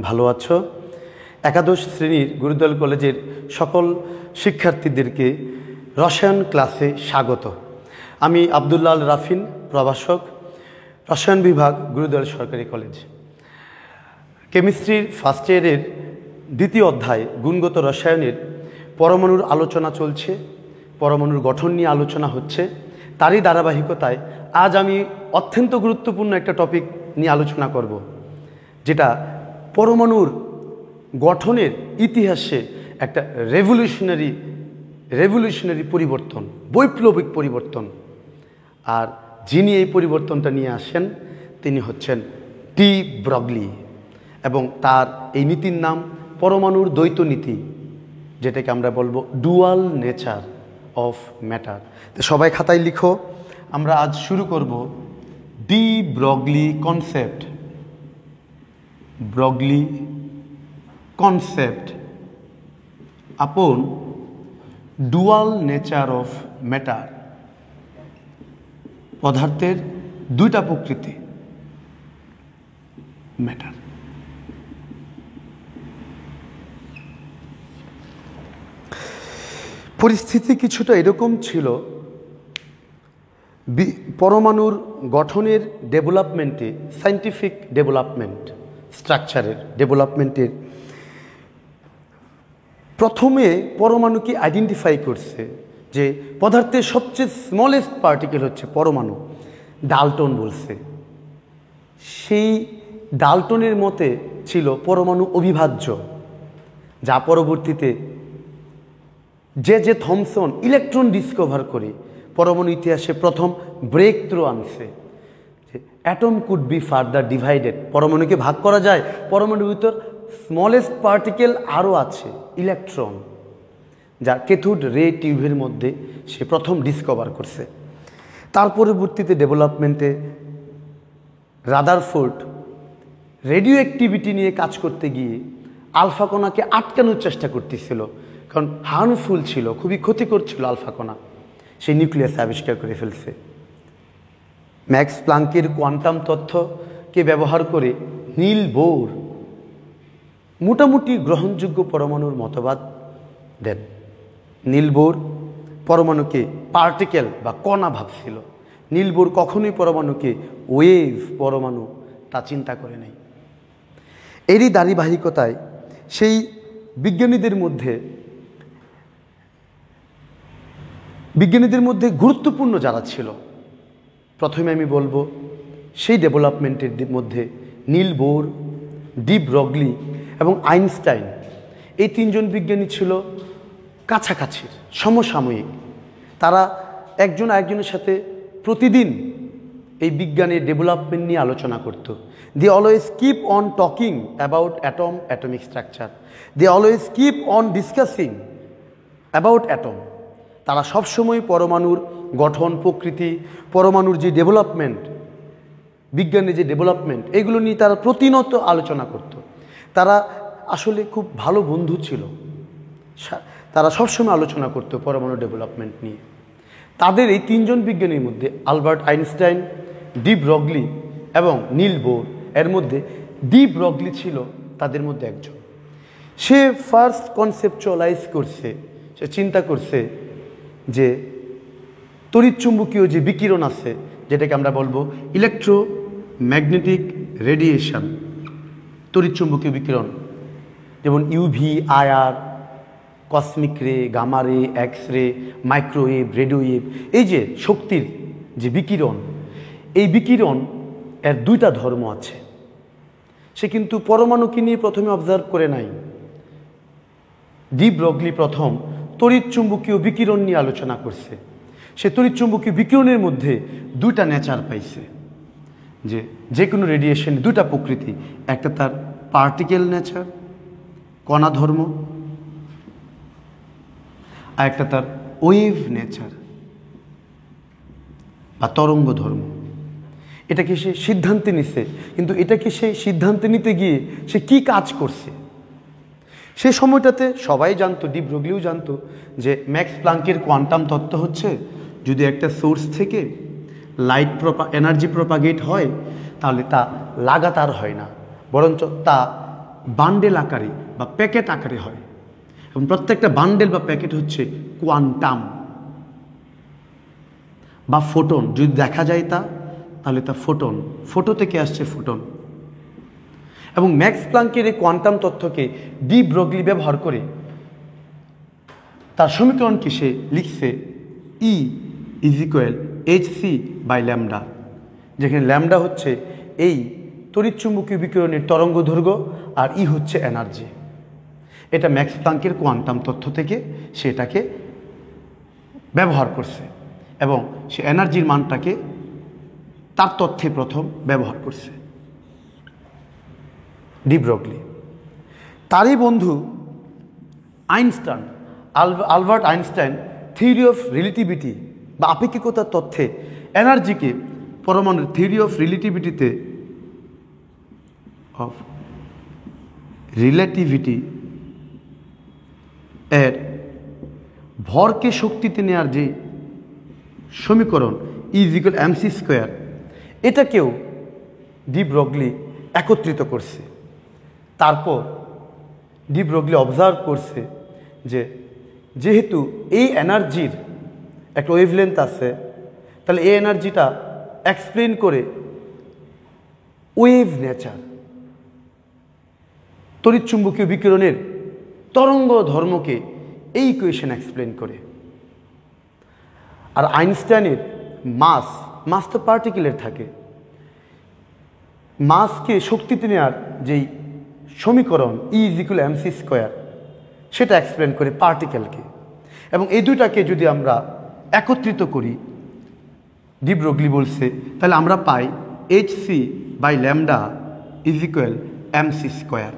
ভালো আছো। একাদশ শ্রেণীর গুরুদয়াল কলেজের সকল শিক্ষার্থীদেরকে রসায়ন ক্লাসে স্বাগত। আমি আব্দুল্লাহ আল রাফিন, প্রভাষক, রসায়ন বিভাগ, গুরুদয়াল সরকারি কলেজ। কেমিস্ট্রির ফার্স্ট ইয়ারের দ্বিতীয় অধ্যায় গুণগত রসায়নের পরমাণুর আলোচনা চলছে, পরমাণুর গঠন নিয়ে আলোচনা হচ্ছে। তারই ধারাবাহিকতায় আজ আমি অত্যন্ত গুরুত্বপূর্ণ একটা টপিক নিয়ে আলোচনা করব, যেটা পরমাণুর গঠনের ইতিহাসে একটা রেভলিউশনারি পরিবর্তন, বৈপ্লবিক পরিবর্তন। আর যিনি এই পরিবর্তনটা নিয়ে আসেন তিনি হচ্ছেন টি ব্রগলি, এবং তার এই নীতির নাম পরমাণুর দ্বৈত নীতি, যেটাকে আমরা বলবো ডুয়াল নেচার অফ ম্যাটার। তো সবাই খাতায় লিখো। আমরা আজ শুরু করব de Broglie concept, Broglie concept আপন ডুয়াল নেচার অফ ম্যাটার। পদার্থের দুইটা প্রকৃতি, ম্যাটার। পরিস্থিতি কিছুটা এরকম ছিল, পরমাণুর গঠনের ডেভেলপমেন্টে, সায়েন্টিফিক ডেভেলপমেন্ট, স্ট্রাকচারের ডেভেলপমেন্টের প্রথমে পরমাণুকে আইডেন্টিফাই করছে যে পদার্থের সবচেয়ে স্মলেস্ট পার্টিকেল হচ্ছে পরমাণু, ডাল্টন বলছে। সেই ডাল্টনের মতে ছিল পরমাণু অবিভাজ্য, যা পরবর্তীতে জে থমসন ইলেকট্রন ডিসকভার করে পরমাণু ইতিহাসে প্রথম ব্রেক থ্রু আনছে। Atom could be further divided, পরমাণুকে ভাগ করা যায়, পরমাণুর ভিতর স্মলেস্ট পার্টিকেল আরও আছে, ইলেকট্রন, যা ক্যাথোড রে টিউবের মধ্যে সে প্রথম ডিসকভার করছে। তার পরবর্তীতে ডেভেলপমেন্টে রাদারফোর্ড রেডিও অ্যাক্টিভিটি নিয়ে কাজ করতে গিয়ে আলফা কণাকে আটকানোর চেষ্টা করতেছিল, কারণ হার্মফুল ছিল, খুবই ক্ষতিকর ছিল আলফা কণা। সেই নিউক্লিয়াস আবিষ্কার করে ফেলছে। ম্যাক্স প্লাঙ্কের কোয়ান্টাম তথ্যকে ব্যবহার করে নীল বোর মোটামুটি গ্রহণযোগ্য পরমাণুর মতবাদ দেন। নীল বোর পরমাণুকে পার্টিকেল বা কণা ভাবছিল। নীল বোর কখনোই পরমাণুকে ওয়েভ পরমাণু তা চিন্তা করে নাই। এরই ধারাবাহিকতায় সেই বিজ্ঞানীদের মধ্যে গুরুত্বপূর্ণ যারা ছিল, প্রথমে আমি বলবো সেই ডেভেলপমেন্টের মধ্যে নীল বোর, ডি ব্রগলি এবং আইনস্টাইন, এই তিনজন বিজ্ঞানী ছিল কাছাকাছির, সমসাময়িক। তারা একজন আরেকজনের সাথে প্রতিদিন এই বিজ্ঞানের ডেভেলপমেন্ট নিয়ে আলোচনা করত। They always keep on talking about atom, atomic structure. They always keep on discussing about atom. তারা সবসময় পরমাণুর গঠন, প্রকৃতি, পরমাণুর যে ডেভেলপমেন্ট, বিজ্ঞানের যে ডেভেলপমেন্ট, এগুলো নিয়ে তারা প্রতিনিয়ত আলোচনা করত। তারা আসলে খুব ভালো বন্ধু ছিল। তারা সবসময় আলোচনা করত পরমাণু ডেভেলপমেন্ট নিয়ে। তাদের এই তিনজন বিজ্ঞানীর মধ্যে আলবার্ট আইনস্টাইন, ডি ব্রগলি এবং নীল বোর, এর মধ্যে ডি ব্রগলি ছিল তাদের মধ্যে একজন। সে ফার্স্ট কনসেপচুয়ালাইজ করছে, সে চিন্তা করছে যে তড়িৎচুম্বকীয় যে বিকিরণ আছে, যেটাকে আমরা বলবো ইলেকট্রোম্যাগনেটিক রেডিয়েশন, তড়িৎচুম্বকীয় বিকিরণ, যেমন ইউভি, আইআর, কসমিক রে, গামা রে, এক্স রে, মাইক্রোওয়েভ, রেডিওওয়েভ, এই যে শক্তির যে বিকিরণ, এই বিকিরণ এর দুইটা ধর্ম আছে। সে কিন্তু পরমাণুকে নিয়ে প্রথমে অবজার্ভ করে নাই। ডি ব্রগলি প্রথম তড়িৎচুম্বকীয় বিকিরণ নিয়ে আলোচনা করছে। সে তড়িৎচুম্বকীয় বিকিরণের মধ্যে দুইটা নেচার পাইছে, যে কোনো রেডিয়েশন দুইটা প্রকৃতি, একটা তার পার্টিকেল নেচার, কণা ধর্ম, আর একটা তার ওয়েভ নেচার বা তরঙ্গ ধর্ম। এটাকে সে সিদ্ধান্তে নিছে, কিন্তু এটাকে সে সিদ্ধান্তে নিতে গিয়ে সে কি কাজ করছে সে সময়টাতে সবাই জানতো, ডি ব্রগলিও জানতো যে ম্যাক্স প্লাঙ্কের কোয়ান্টাম তত্ত্ব হচ্ছে যদি একটা সোর্স থেকে লাইট এনার্জি প্রপাগেট হয় তাহলে তা লাগাতার হয় না, বরঞ্চ তা বান্ডেল আকারে বা প্যাকেট আকারে হয় এবং প্রত্যেকটা বান্ডেল বা প্যাকেট হচ্ছে কোয়ান্টাম বা ফোটন। যদি দেখা যায় তাহলে তা ফোটন, ফোটো থেকে আসছে ফোটন। এবং ম্যাক্স প্লাঙ্কের এই কোয়ান্টাম তথ্যকে ডি ব্রগলি ব্যবহার করে তার সমীকরণকে সে লিখছে E = hc/λ, যেখানে ল্যামডা হচ্ছে এই তড়িৎচুম্বকীয় বিকিরণের তরঙ্গ দৈর্ঘ্য আর ই হচ্ছে এনার্জি। এটা ম্যাক্স প্লাঙ্কের কোয়ান্টাম তথ্য থেকে সেটাকে ব্যবহার করছে এবং সে এনার্জির মানটাকে তার তথ্যে প্রথম ব্যবহার করছে ডি ব্রগলি। তারই বন্ধু Einstein, Albert Einstein theory of relativity বা আপেক্ষিকতার তথ্যে এনার্জিকে পরমাণুর থিওরি অফ রিলেটিভিটি এর ভরকে শক্তিতে নেওয়ার যে সমীকরণ E = mc², এটাকেও ডি ব্রগলি একত্রিত করছে। তারপর ডি ব্রগলি অবজার্ভ করছে যে যেহেতু এই এনার্জির একটা ওয়েভলেন্থ আছে, তাহলে এই এনার্জিটা এক্সপ্লেন করে ওয়েভ নেচার, তড়িৎচুম্বকীয় বিকিরণের তরঙ্গ ধর্মকে এই ইকুয়েশন এক্সপ্লেন করে। আর আইনস্টাইনের মাস তো পার্টিকেলের থাকে, মাসকে শক্তিতে নেওয়ার যেই সমীকরণ E = mc², সেটা এক্সপ্লেন করে পার্টিকেলকে। এবং এই দুইটাকে যদি আমরা একত্রিত করি, ডি ব্রগলি বলছে, তাহলে আমরা পাই hc/λ = mc²,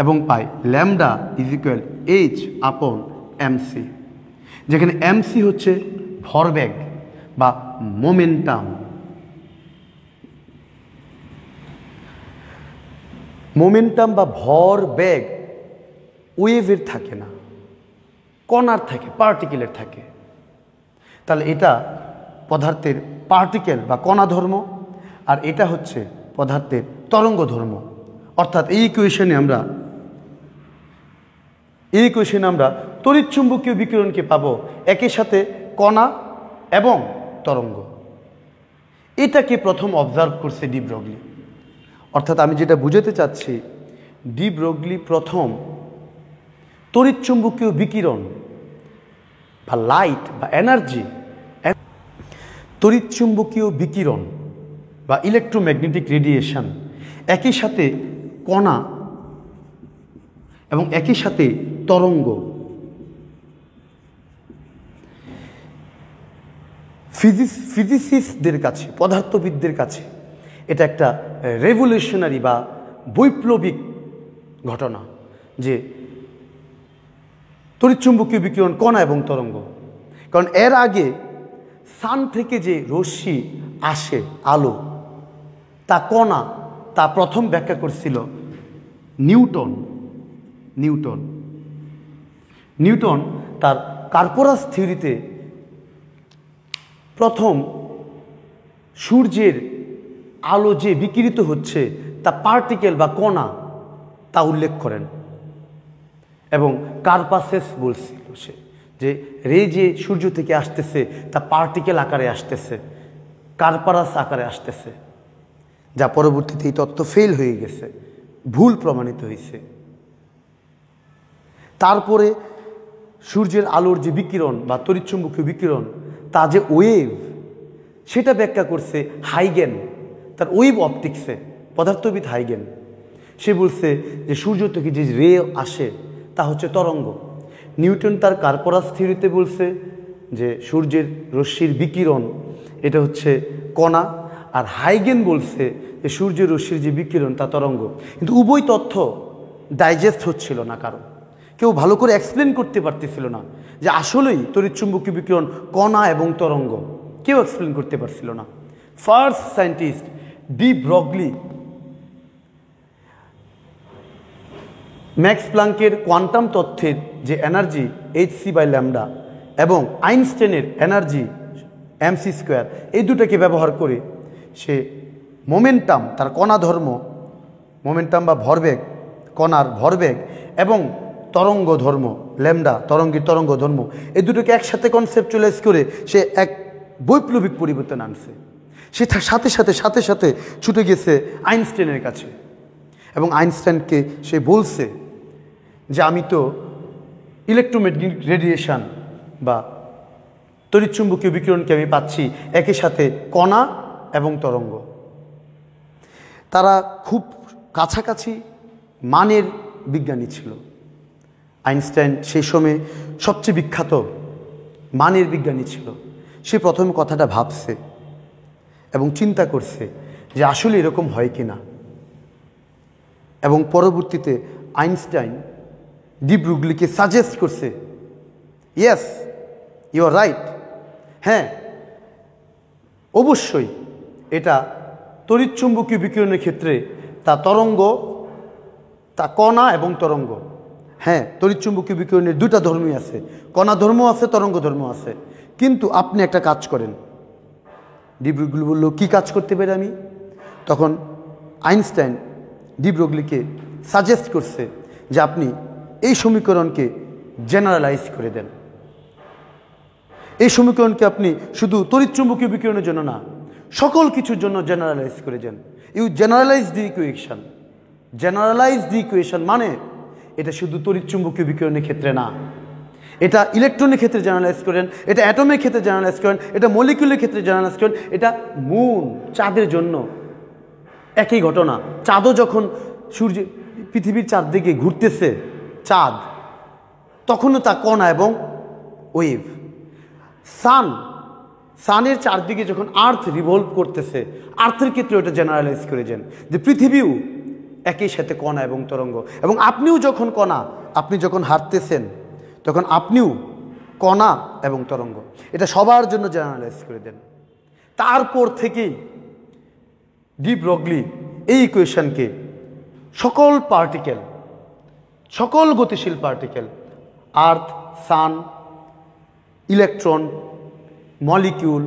এবং পাই ল্যামডা = h/mc, যেখানে mc হচ্ছে ভরবেগ বা মোমেন্টাম। মোমেন্টাম বা ভরবেগ ওয়েভের থাকে না, কণার থাকে, পার্টিকেলের থাকে। তাহলে এটা পদার্থের পার্টিকেল বা কণা ধর্ম, আর এটা হচ্ছে পদার্থের তরঙ্গ ধর্ম। অর্থাৎ এই ইকুয়েশনে আমরা তড়িৎচুম্বকীয় বিকিরণকে পাবো একই সাথে কণা এবং তরঙ্গ। এটাকে প্রথম অবজার্ভ করছে ডি ব্রগলি। অর্থাৎ আমি যেটা বুঝাতে চাচ্ছি, ডি ব্রগলি প্রথম তড়িৎচুম্বকীয় বিকিরণ বা লাইট বা এনার্জি, তড়িৎচুম্বকীয় বিকিরণ বা ইলেকট্রোম্যাগনেটিক রেডিয়েশন, একই সাথে কণা এবং একই সাথে তরঙ্গ, ফিজিসিস্টদের কাছে, পদার্থবিদদের কাছে এটা একটা রেভলিউশনারি বা বৈপ্লবিক ঘটনা যে তড়িৎচুম্বকীয় বিকিরণ, কণা এবং তরঙ্গ। কারণ এর আগে সান থেকে যে রশ্মি আসে, আলো, তা কণা, তা প্রথম ব্যাখ্যা করছিল নিউটন তার কার্পোরাস থিওরিতে প্রথম সূর্যের আলো যে বিকিরিত হচ্ছে তা পার্টিকেল বা কণা, তা উল্লেখ করেন। এবং কার্পাসেস বলছিল সে যে রে যে সূর্য থেকে আসতেছে তা পার্টিকেল আকারে আসতেছে, কার্পারাস আকারে আসতেছে, যা পরবর্তীতে এই তত্ত্ব ফেল হয়ে গেছে, ভুল প্রমাণিত হয়েছে। তারপরে সূর্যের আলোর যে বিকিরণ বা তড়িৎচুম্বকীয় বিকিরণ, তা যে ওয়েভ, সেটা ব্যাখ্যা করছে হাইগেন তার ওয়েভ অপটিক্সে, পদার্থবিদ হাইগেন। সে বলছে যে সূর্য থেকে যে রে আসে তা হচ্ছে তরঙ্গ। নিউটন তার কার্পোরাস থিওরিতে বলছে যে সূর্যের রশ্মির বিকিরণ এটা হচ্ছে কণা, আর হাইগেন বলছে যে সূর্যের রশ্মির যে বিকিরণ তা তরঙ্গ। কিন্তু উভয় তথ্য ডাইজেস্ট হচ্ছিল না, কারণ কেউ ভালো করে এক্সপ্লেন করতে পারতেছিল না যে আসলেই তড়িৎচুম্বকীয় বিকিরণ কণা এবং তরঙ্গ, কেউ এক্সপ্লেন করতে পারছিল না। First scientist de Broglie Max প্লাঙ্কের কোয়ান্টাম তথ্যের যে এনার্জি hc/λ এবং আইনস্টাইনের এনার্জি mc², এই দুটাকে ব্যবহার করে সে মোমেন্টাম, তার কণা ধর্ম মোমেন্টাম বা ভরবেগ, কণার ভরবেগ এবং তরঙ্গ ধর্ম, ল্যামডা তরঙ্গের তরঙ্গ ধর্ম, এই দুটোকে একসাথে কনসেপচুয়ালাইজ করে সে এক বৈপ্লবিক পরিবর্তন আনছে। সে সাথে সাথে সাথে সাথে ছুটে গেছে আইনস্টাইনের কাছে এবং আইনস্টাইনকে সে বলছে যে আমি তো ইলেকট্রোম্যাগনেটিক রেডিয়েশন বা তড়িৎচুম্বকীয় বিকিরণকে আমি পাচ্ছি একই সাথে কণা এবং তরঙ্গ। তারা খুব কাছাকাছি মানের বিজ্ঞানী ছিল। আইনস্টাইন সেই সময়ে সবচেয়ে বিখ্যাত মানের বিজ্ঞানী ছিল। সে প্রথম কথাটা ভাবছে এবং চিন্তা করছে যে আসলে এরকম হয় কি না, এবং পরবর্তীতে আইনস্টাইন ডি ব্রগলিকে সাজেস্ট করছে, ইয়েস ইউ আর রাইট, হ্যাঁ অবশ্যই এটা তড়িৎচুম্বকীয় বিকিরণের ক্ষেত্রে তা তরঙ্গ, তা কণা এবং তরঙ্গ, হ্যাঁ তড়িৎচুম্বকীয় বিকিরণের দুটা ধর্মই আছে, কণা ধর্ম আছে, তরঙ্গ ধর্ম আছে। কিন্তু আপনি একটা কাজ করেন। ডি ব্রগলি বলল, কী কাজ করতে পারি আমি? তখন আইনস্টাইন ডি ব্রগলিকে সাজেস্ট করছে যে আপনি এই সমীকরণকে জেনারেলাইজ করে দেন। এই সমীকরণকে আপনি শুধু তড়িৎচুম্বকীয় বিকিরণের জন্য না, সকল কিছুর জন্য জেনারেলাইজ করে দেন। You generalise the equation. Generalise the equation মানে এটা শুধু তড়িৎচুম্বকীয় বিকিরণের ক্ষেত্রে না, এটা ইলেকট্রনের ক্ষেত্রে জেনারেলাইজ করেন, এটা অ্যাটমের ক্ষেত্রে জেনারেলাইজ করেন, এটা মলিকিউলের ক্ষেত্রে জেনারেলাইজ করেন, এটা মুন চাঁদের জন্য একই ঘটনা। চাঁদও যখন সূর্য পৃথিবীর চারদিকে ঘুরতেছে চাঁদ, তখনও তা কণা এবং ওয়েভ। সানের চারদিকে যখন আর্থ রিভলভ করতেছে, আর্থের ক্ষেত্রে ওটা জেনারেলাইজ করে যান যে পৃথিবীও একই সাথে কণা এবং তরঙ্গ। এবং আপনিও যখন কণা, আপনি যখন হাঁটতেছেন তখন আপনিও কণা এবং তরঙ্গ, এটা সবার জন্য জেনারেলাইজ করে দেন। তারপর থেকেই ডি ব্রগলি এই ইকুয়েশনকে সকল পার্টিকেল, সকল গতিশীল পার্টিকেল, আর্থ, সান, ইলেকট্রন, মলিকিউল,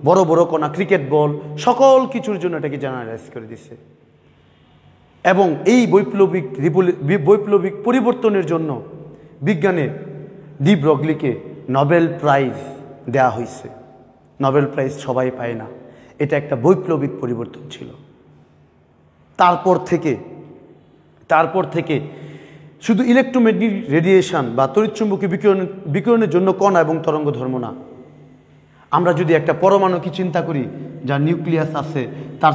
বড় বড় কণা, ক্রিকেট বল, সকল কিছুর জন্য এটাকে জেনারেলাইজ করে দিচ্ছে। এবং এই বৈপ্লবিক পরিবর্তনের জন্য বিজ্ঞানে ডি ব্রগলিকে নোবেল প্রাইজ দেয়া হয়েছে। নোবেল প্রাইজ সবাই পায় না, এটা একটা বৈপ্লবিক পরিবর্তন ছিল। তারপর থেকে শুধু ইলেকট্রোম্যাগনেটিক রেডিয়েশন বা তড়িৎচুম্বকীয় বিকিরণের জন্য কণা এবং তরঙ্গ ধর্ম না, আমরা যদি একটা পরমাণুকে চিন্তা করি যার নিউক্লিয়াস আছে, তার